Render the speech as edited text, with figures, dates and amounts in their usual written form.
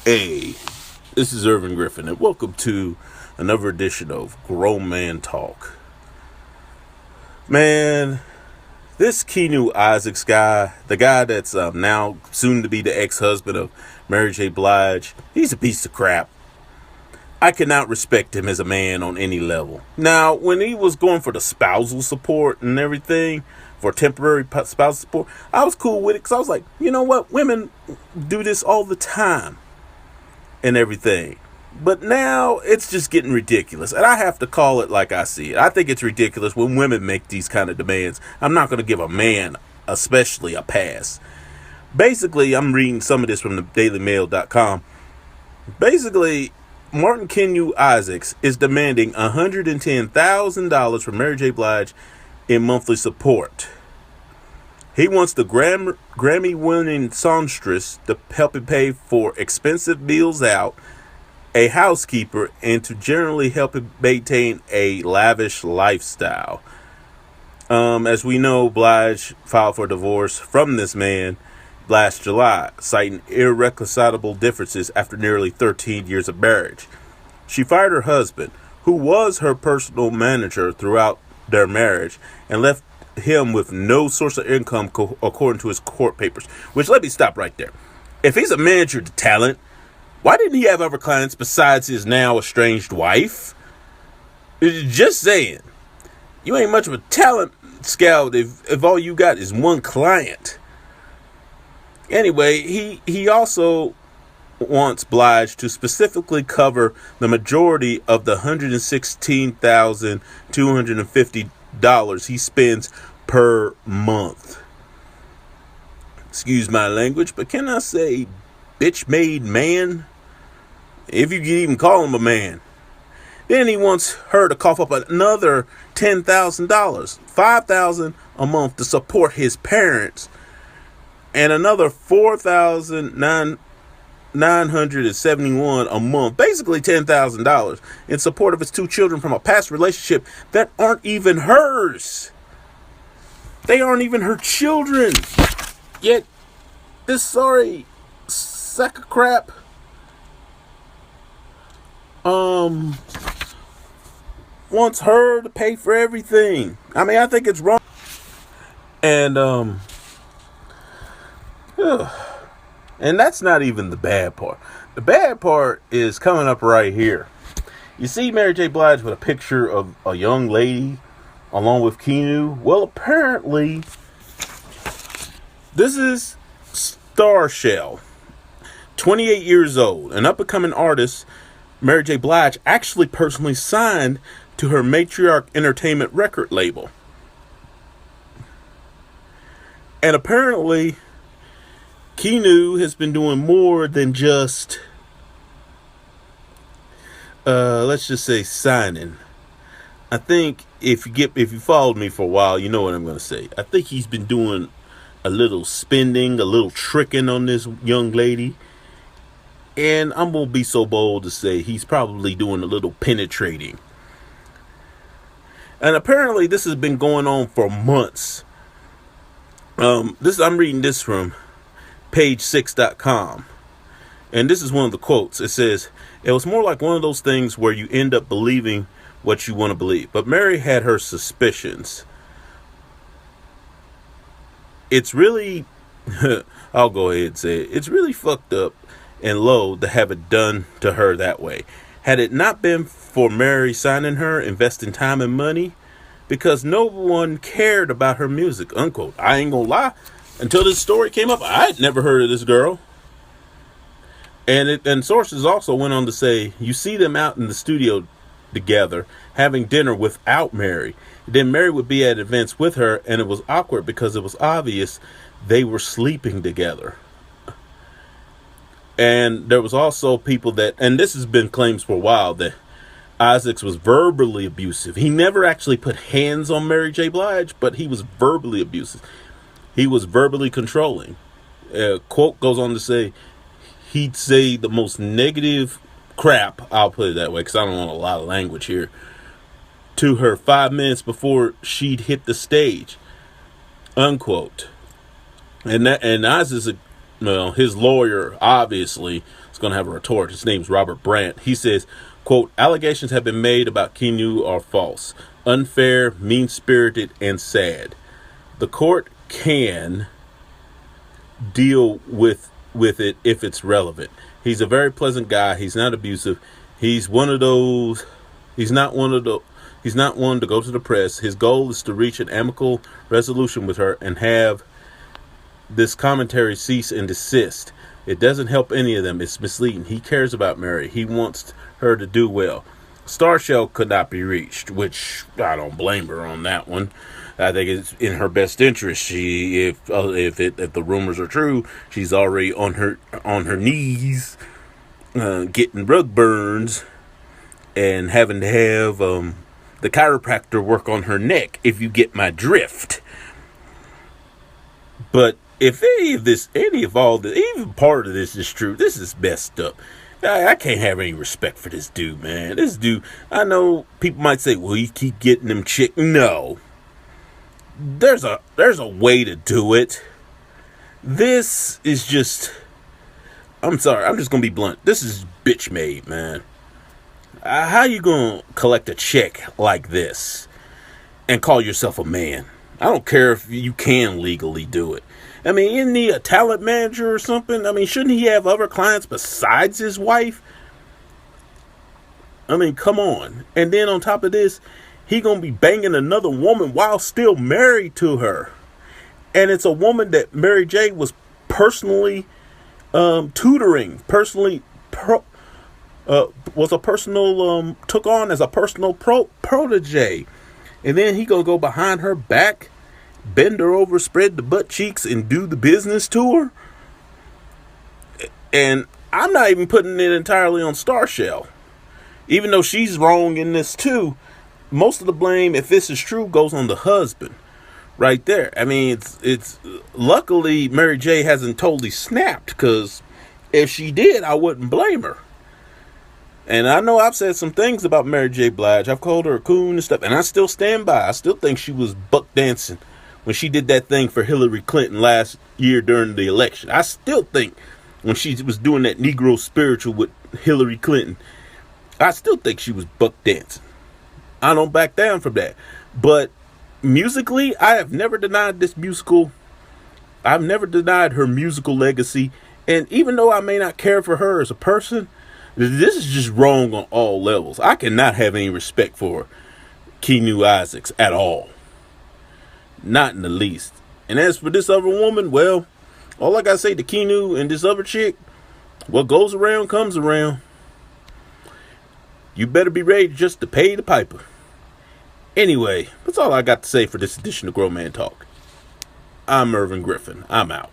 Hey, this is Irvin Griffin, and welcome to another edition of Grown Man Talk. Man, this Keanu Isaacs guy, the guy that's now soon to be the ex-husband of Mary J. Blige, he's a piece of crap. I cannot respect him as a man on any level. Now, when he was going for the spousal support and everything, for temporary spousal support, I was cool with it because I was like, you know what? Women do this all the time and everything. But now it's just getting ridiculous. And I have to call it like I see it. I think it's ridiculous when women make these kind of demands. I'm not going to give a man, especially, a pass. Basically, I'm reading some of this from the dailymail.com. Basically, Martin Keanu Isaacs is demanding $110,000 from Mary J. Blige in monthly support. He wants the Grammy-winning songstress to help him pay for expensive meals out, a housekeeper, and to generally help him maintain a lavish lifestyle. As we know, Blige filed for divorce from this man last July, citing irreconcilable differences after nearly 13 years of marriage. She fired her husband, who was her personal manager throughout their marriage, and left him with no source of income according to his court papers. Which, let me stop right there. If he's a manager to talent, why didn't he have other clients besides his now estranged wife? Just saying. You ain't much of a talent scout if all you got is one client. Anyway, he also wants Blige to specifically cover the majority of the $116,250 he spends per month. Excuse my language, but can I say bitch-made man? If you can even call him a man. Then he wants her to cough up another $10,000, $5,000 a month to support his parents, and another $4,971 a month, basically $10,000, in support of his two children from a past relationship that aren't even hers. They aren't even her children. Yet, this sorry sack of crap wants her to pay for everything. I mean, I think it's wrong. And and that's not even the bad part. The bad part is coming up right here. You see Mary J. Blige with a picture of a young lady along with Keanu. Well, apparently, this is Star Shell, 28 years old, an up-and-coming artist. Mary J. Blige actually personally signed to her Matriarch Entertainment record label. And apparently, Keanu has been doing more than just, let's just say, signing. I think if you followed me for a while, you know what I'm going to say. I think he's been doing a little spending, a little tricking on this young lady. And I'm going to be so bold to say he's probably doing a little penetrating. And apparently this has been going on for months. I'm reading this from page6.com. And this is one of the quotes. It says, "It was more like one of those things where you end up believing what you want to believe. But Mary had her suspicions. It's really," I'll go ahead and say it, "it's really fucked up and low to have it done to her that way. Had it not been for Mary signing her, investing time and money, because no one cared about her music," unquote. I ain't gonna lie. Until this story came up, I had never heard of this girl. And sources also went on to say, you see them out in the studio together, having dinner without Mary. Then Mary would be at events with her, and it was awkward because it was obvious they were sleeping together. And there was also people that, and this has been claims for a while, that Isaacs was verbally abusive. He never actually put hands on Mary J. Blige, but he was verbally abusive. He was verbally controlling. Quote goes on to say, he'd say the most negative crap, I'll put it that way, because I don't want a lot of language here, to her 5 minutes before she'd hit the stage, unquote. And Isaacs well, his lawyer obviously is going to have a retort. His name's Robert Brandt. He says, quote, allegations have been made about Keanu are false, unfair, mean-spirited, and sad. The court can deal with it if it's relevant. He's a very pleasant guy. He's not abusive. He's one of those. He's not one of the. He's not one to go to the press. His goal is to reach an amicable resolution with her and have this commentary cease and desist. It doesn't help any of them. It's misleading. He cares about Mary. He wants her to do well. Star Shell could not be reached, which I don't blame her on that one. I think it's in her best interest. She, if the rumors are true, she's already on her knees, getting rug burns, and having to have the chiropractor work on her neck. If you get my drift. But if any of all this, even part of this is true, this is messed up. I can't have any respect for this dude, man. This dude, I know people might say, well, you keep getting them chick. No. There's a way to do it. This is just, I'm sorry, I'm just going to be blunt. This is bitch made, man. How you going to collect a check like this and call yourself a man? I don't care if you can legally do it. I mean, isn't he a talent manager or something? I mean, shouldn't he have other clients besides his wife? I mean, come on. And then on top of this, he gonna be banging another woman while still married to her. And it's a woman that Mary J was personally tutoring, was a personal, took on as a personal protege. And then he gonna go behind her back, bend her over, spread the butt cheeks, and do the business tour. And I'm not even putting it entirely on Star Shell. Even though she's wrong in this too, most of the blame, if this is true, goes on the husband. Right there. I mean, it's luckily Mary J hasn't totally snapped, because if she did, I wouldn't blame her. And I know I've said some things about Mary J. Blige. I've called her a coon and stuff, and I still stand by. I still think she was buck dancing when she did that thing for Hillary Clinton last year during the election. I still think when she was doing that Negro spiritual with Hillary Clinton, I still think she was buck dancing. I don't back down from that. But musically, I have never denied this musical. I've never denied her musical legacy. And even though I may not care for her as a person, this is just wrong on all levels. I cannot have any respect for Keanu Isaacs at all. Not in the least. And as for this other woman, well, all I gotta say to Keanu and this other chick, what goes around comes around. You better be ready just to pay the piper. Anyway, that's all I got to say for this edition of Grown Man Talk. I'm Irvin Griffin. I'm out.